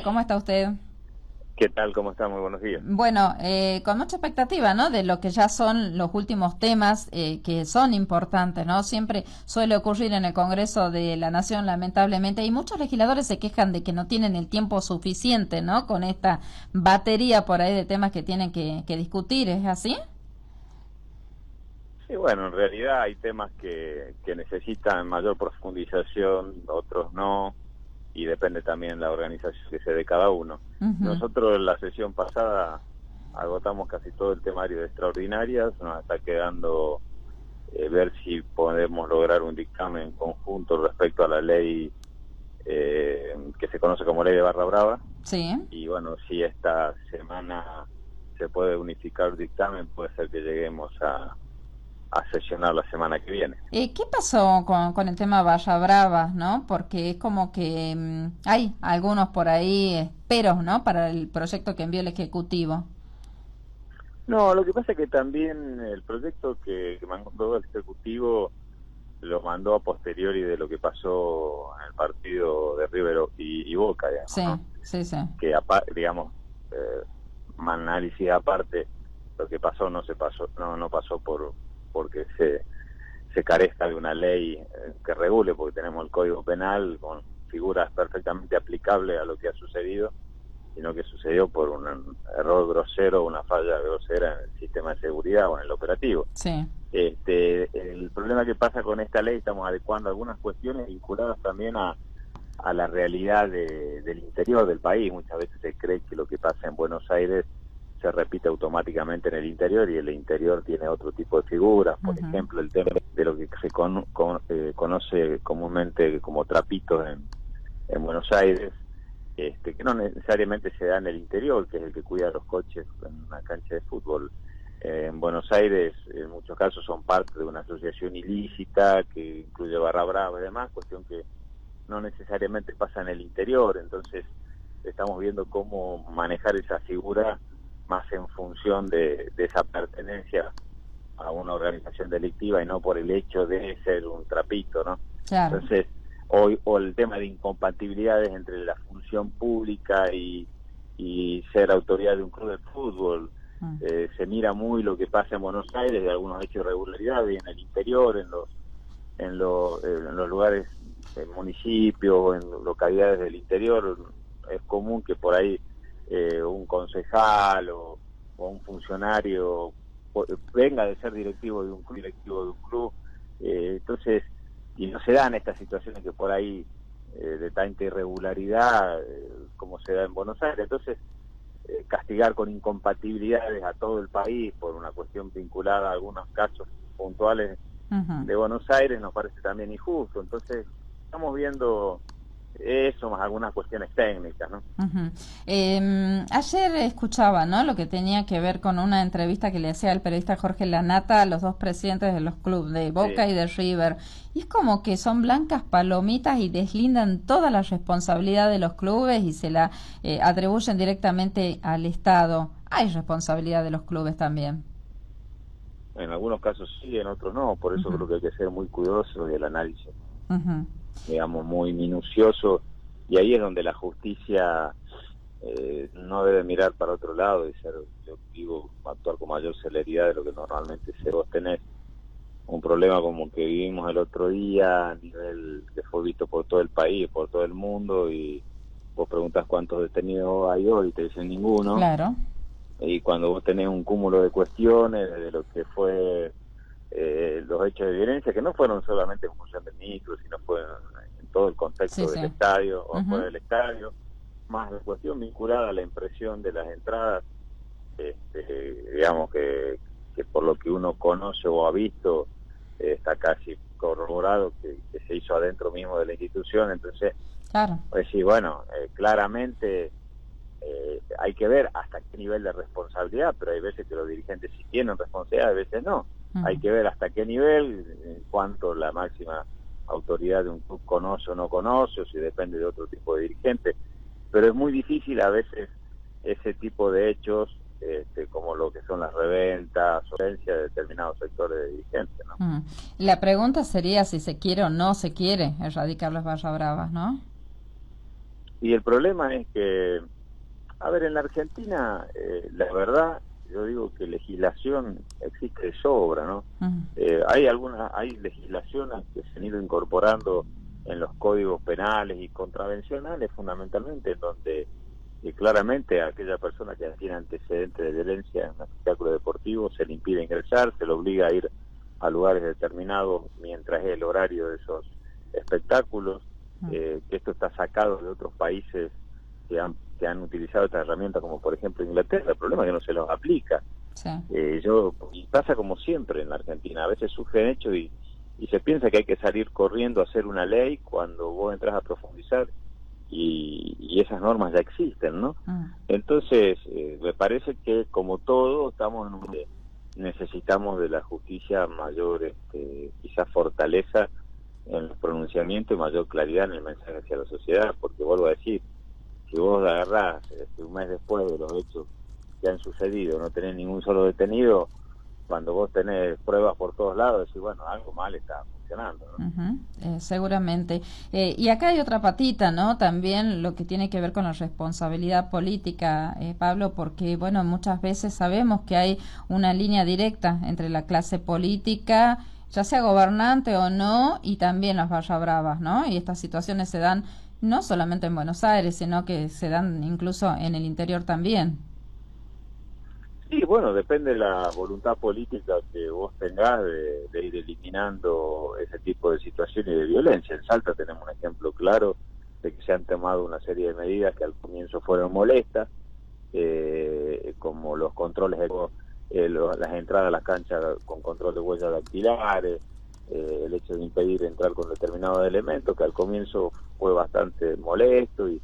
¿Cómo está usted? ¿Qué tal? ¿Cómo está? Muy buenos días. Bueno, con mucha expectativa, ¿no? De lo que ya son los últimos temas que son importantes, ¿no? Siempre suele ocurrir en el Congreso de la Nación, lamentablemente, y muchos legisladores se quejan de que no tienen el tiempo suficiente, ¿no? Con esta batería por ahí de temas que tienen que discutir, ¿es así? Sí, bueno, en realidad hay temas que necesitan mayor profundización, otros no, y depende también la organización que se dé cada uno. Ujú. Nosotros en la sesión pasada agotamos casi todo el temario de extraordinarias, nos está quedando ver si podemos lograr un dictamen conjunto respecto a la ley que se conoce como ley de Barra Brava, Sí. y bueno, si esta semana se puede unificar el dictamen, puede ser que lleguemos a sesionar la semana que viene. ¿Qué pasó con el tema Barra Brava, no? Porque es como que hay algunos por ahí peros, ¿no? Para el proyecto que envió el Ejecutivo. No, lo que pasa es que también el proyecto que mandó el Ejecutivo lo mandó a posteriori de lo que pasó en el partido de River y Boca, digamos, Sí, ¿no? sí, sí. Que, digamos, más análisis aparte, lo que pasó no se pasó, no pasó porque se carezca de una ley que regule, porque tenemos el Código Penal con figuras perfectamente aplicables a lo que ha sucedido, sino que sucedió por un error grosero, una falla grosera en el sistema de seguridad o en el operativo. Sí. El problema que pasa con esta ley, estamos adecuando algunas cuestiones vinculadas también a la realidad del interior del país. Muchas veces se cree que lo que pasa en Buenos Aires se repite automáticamente en el interior, y el interior tiene otro tipo de figuras. Por Ujú. ejemplo, el tema de lo que se conoce comúnmente como trapitos en Buenos Aires, que no necesariamente se da en el interior, que es el que cuida los coches en una cancha de fútbol. En Buenos Aires, en muchos casos, son parte de una asociación ilícita que incluye Barra Brava y demás, cuestión que no necesariamente pasa en el interior. Entonces estamos viendo cómo manejar esa figura más en función de esa pertenencia a una organización delictiva y no por el hecho de ser un trapito, ¿no? Claro. Entonces, hoy, o el tema de incompatibilidades entre la función pública y ser autoridad de un club de fútbol. Mm. Se mira muy lo que pasa en Buenos Aires, de algunos hechos de irregularidad, y en el interior, en los lugares, en municipios, en localidades del interior, es común que por ahí un concejal o un funcionario venga de ser directivo de un club, entonces, y no se dan estas situaciones que por ahí de tanta irregularidad como se da en Buenos Aires. Entonces, castigar con incompatibilidades a todo el país por una cuestión vinculada a algunos casos puntuales Ujú. de Buenos Aires nos parece también injusto. Entonces, estamos viendo eso más algunas cuestiones técnicas, ¿no? Ujú. Ayer escuchaba, ¿no? Lo que tenía que ver con una entrevista que le hacía el periodista Jorge Lanata a los dos presidentes de los clubes, de Boca Sí. y de River. Y es como que son blancas palomitas y deslindan toda la responsabilidad de los clubes y se la atribuyen directamente al Estado. Hay responsabilidad de los clubes también. En algunos casos sí, en otros no. Por eso Ujú. creo que hay que ser muy cuidadoso del análisis, Ujú. digamos, muy minucioso. Y ahí es donde la justicia no debe mirar para otro lado y ser, yo digo, actuar con mayor celeridad de lo que normalmente se. Vos tenés un problema como que vivimos el otro día, a nivel que fue visto por todo el país, por todo el mundo, y vos preguntas cuántos detenidos hay hoy y te dicen ninguno. Claro. Y cuando vos tenés un cúmulo de cuestiones de lo que fue los hechos de violencia, que no fueron solamente en función del micro, sino fue en todo el Sí, contexto sí. del estadio o fuera Ujú. del estadio, más la cuestión vinculada a la impresión de las entradas, digamos que por lo que uno conoce o ha visto, está casi corroborado que se hizo adentro mismo de la institución. Entonces, Claro. pues sí, bueno, claramente hay que ver hasta qué nivel de responsabilidad, pero hay veces que los dirigentes sí tienen responsabilidad, a veces no. Hay Ujú. que ver hasta qué nivel, en cuanto la máxima autoridad de un club conoce o no conoce, o si depende de otro tipo de dirigente. Pero es muy difícil a veces ese tipo de hechos, como lo que son las reventas, o de determinados sectores de dirigentes, ¿no? Ujú. La pregunta sería si se quiere o no se quiere erradicar las barras bravas, ¿no? Y el problema es que, a ver, en la Argentina, la verdad, yo digo que legislación existe de sobra, ¿no? Hay legislaciones que se han ido incorporando en los códigos penales y contravencionales, fundamentalmente, en donde claramente a aquella persona que tiene antecedentes de violencia en un espectáculo deportivo se le impide ingresar, se le obliga a ir a lugares determinados mientras es el horario de esos espectáculos, que esto está sacado de otros países que han utilizado esta herramienta, como por ejemplo Inglaterra. El problema es que no se los aplica. Sí. Y pasa como siempre en la Argentina, a veces surgen hechos y se piensa que hay que salir corriendo a hacer una ley cuando vos entras a profundizar y esas normas ya existen, ¿no? Entonces, me parece que como todo, estamos en necesitamos de la justicia mayor, quizás fortaleza en los pronunciamientos y mayor claridad en el mensaje hacia la sociedad, porque vuelvo a decir, si vos agarrás un mes después de los hechos que han sucedido, no tenés ningún solo detenido, cuando vos tenés pruebas por todos lados, decís, bueno, algo mal está funcionando, ¿no? Seguramente. Y acá hay otra patita, ¿no? También lo que tiene que ver con la responsabilidad política, Pablo, porque, bueno, muchas veces sabemos que hay una línea directa entre la clase política, ya sea gobernante o no, y también las barras bravas, ¿no? Y estas situaciones se dan no solamente en Buenos Aires, sino que se dan incluso en el interior también. Sí, bueno, depende de la voluntad política que vos tengas de ir eliminando ese tipo de situaciones de violencia. En Salta tenemos un ejemplo claro de que se han tomado una serie de medidas que al comienzo fueron molestas, como los controles las entradas a las canchas con control de huellas dactilares, el hecho de impedir entrar con determinados elementos, que al comienzo fue bastante molesto y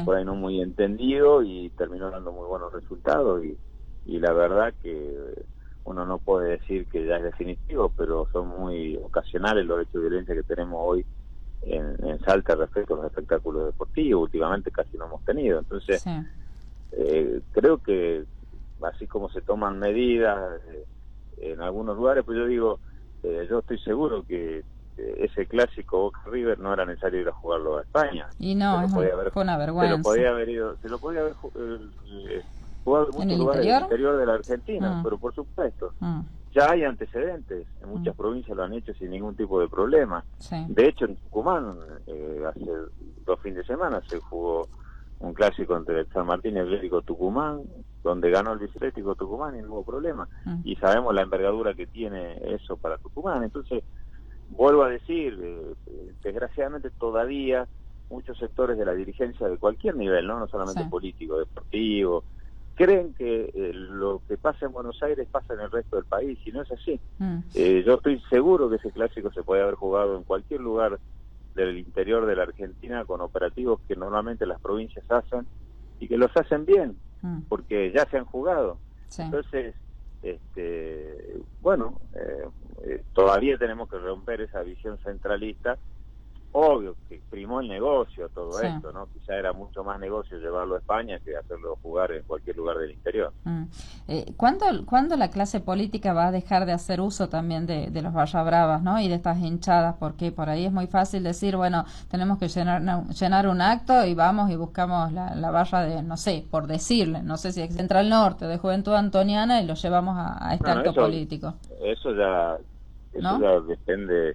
por ahí no muy entendido, y terminó dando muy buenos resultados, y la verdad que uno no puede decir que ya es definitivo, pero son muy ocasionales los hechos de violencia que tenemos hoy en Salta respecto a los espectáculos deportivos. Últimamente casi no hemos tenido, entonces creo que así como se toman medidas en algunos lugares, pues yo digo, yo estoy seguro que ese clásico Boca River no era necesario ir a jugarlo a España. Y no, fue una vergüenza. Se lo podía haber jugado en muchos lugares del interior de la Argentina, pero por supuesto, ya hay antecedentes, en muchas provincias lo han hecho sin ningún tipo de problema. De hecho, en Tucumán, hace 2 fines de semana se jugó un clásico entre San Martín y Atlético Tucumán, donde ganó el Atlético Tucumán y no hubo problema. Y sabemos la envergadura que tiene eso para Tucumán. Entonces, vuelvo a decir, desgraciadamente todavía muchos sectores de la dirigencia de cualquier nivel, no solamente político, deportivo, creen que lo que pasa en Buenos Aires pasa en el resto del país, y no es así. Yo estoy seguro que ese clásico se puede haber jugado en cualquier lugar del interior de la Argentina con operativos que normalmente las provincias hacen y que los hacen bien, porque ya se han jugado. Entonces, todavía tenemos que romper esa visión centralista. Obvio que primó el negocio todo esto, ¿no? Quizá era mucho más negocio llevarlo a España que hacerlo jugar en cualquier lugar del interior. ¿Cuándo la clase política va a dejar de hacer uso también de los barra bravas, ¿no? Y de estas hinchadas, porque por ahí es muy fácil decir, bueno, tenemos que llenar un acto y vamos y buscamos la barra de, no sé, por decirle, no sé si es Central Norte, de Juventud Antoniana, y lo llevamos a este acto político. Eso ya depende.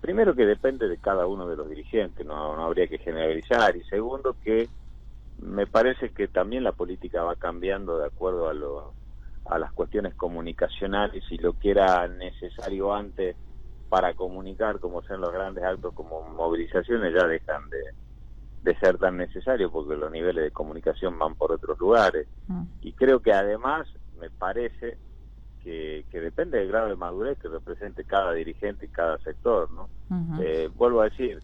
Primero, que depende de cada uno de los dirigentes, no habría que generalizar, y segundo, que me parece que también la política va cambiando de acuerdo a las cuestiones comunicacionales, y lo que era necesario antes para comunicar, como sean los grandes actos como movilizaciones, ya dejan de ser tan necesarios, porque los niveles de comunicación van por otros lugares. Y creo que además, me parece que depende del grado de madurez que represente cada dirigente y cada sector, ¿no? Vuelvo a decir,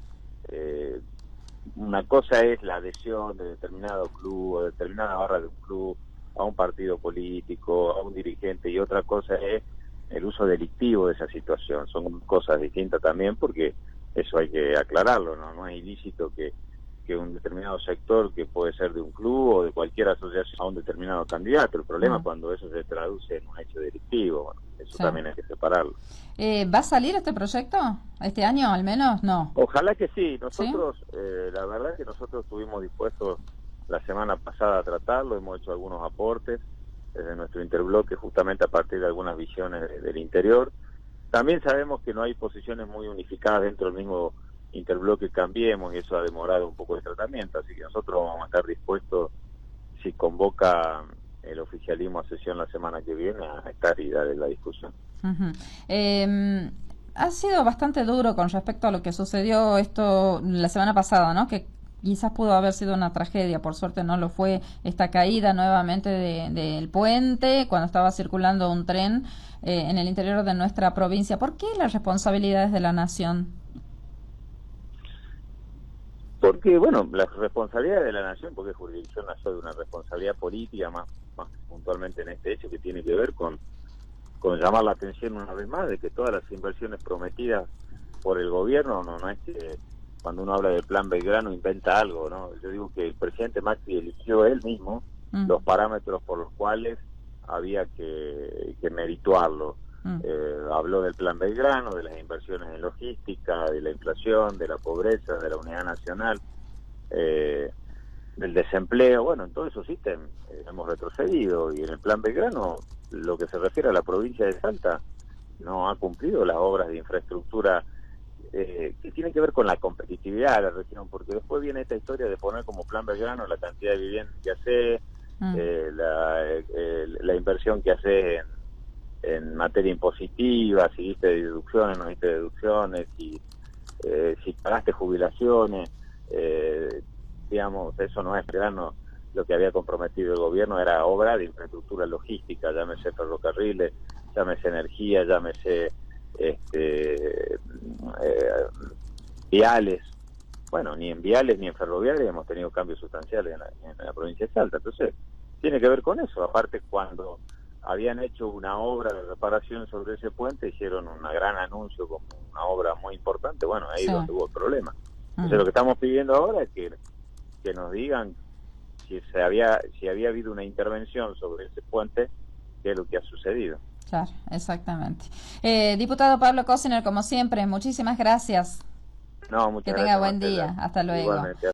una cosa es la adhesión de determinado club o determinada barra de un club a un partido político, a un dirigente, y otra cosa es el uso delictivo de esa situación. Son cosas distintas también, porque eso hay que aclararlo, ¿no? No es ilícito que que un determinado sector, que puede ser de un club o de cualquier asociación, a un determinado candidato. El problema es cuando eso se traduce en un hecho delictivo. Bueno, eso también hay que separarlo. ¿Va a salir este proyecto este año al menos? No. Ojalá que sí. Nosotros, la verdad que nosotros estuvimos dispuestos la semana pasada a tratarlo, hemos hecho algunos aportes desde nuestro interbloque justamente a partir de algunas visiones del interior. También sabemos que no hay posiciones muy unificadas dentro del mismo interbloque Cambiemos, y eso ha demorado un poco el tratamiento, así que nosotros vamos a estar dispuestos, si convoca el oficialismo a sesión la semana que viene, a estar y darle la discusión. Ha sido bastante duro con respecto a lo que sucedió esto la semana pasada, ¿no? Que quizás pudo haber sido una tragedia, por suerte no lo fue, esta caída nuevamente del puente cuando estaba circulando un tren en el interior de nuestra provincia. ¿Por qué las responsabilidades de la nación? Porque, bueno, la responsabilidad de la nación, porque jurisdicción nació de una responsabilidad política, más puntualmente en este hecho, que tiene que ver con llamar la atención una vez más de que todas las inversiones prometidas por el gobierno, no es que cuando uno habla del plan Belgrano inventa algo, ¿no? Yo digo que el presidente Macri eligió él mismo los parámetros por los cuales había que merituarlo. Habló del plan Belgrano, de las inversiones en logística, de la inflación, de la pobreza, de la unidad nacional, del desempleo. Bueno, en todos esos ítems hemos retrocedido, y en el plan Belgrano, lo que se refiere a la provincia de Salta, no ha cumplido las obras de infraestructura que tienen que ver con la competitividad de la región, porque después viene esta historia de poner como plan Belgrano la cantidad de viviendas que hace, la inversión que hace en materia impositiva, si diste deducciones, no diste deducciones, si pagaste jubilaciones, digamos, eso no es Belgrano. Lo que había comprometido el gobierno era obra de infraestructura logística, llámese ferrocarriles, llámese energía, llámese viales. Bueno, ni en viales ni en ferroviarios hemos tenido cambios sustanciales en la provincia de Salta. Entonces, tiene que ver con eso. Aparte, cuando habían hecho una obra de reparación sobre ese puente, hicieron un gran anuncio como una obra muy importante. Bueno, ahí es donde hubo el problema. Entonces, lo que estamos pidiendo ahora es que nos digan si había habido una intervención sobre ese puente, qué es lo que ha sucedido. Claro, exactamente. Diputado Pablo Cosiner, como siempre, muchísimas gracias. No, muchas gracias. Que tenga buen día. Hasta luego. Igualmente.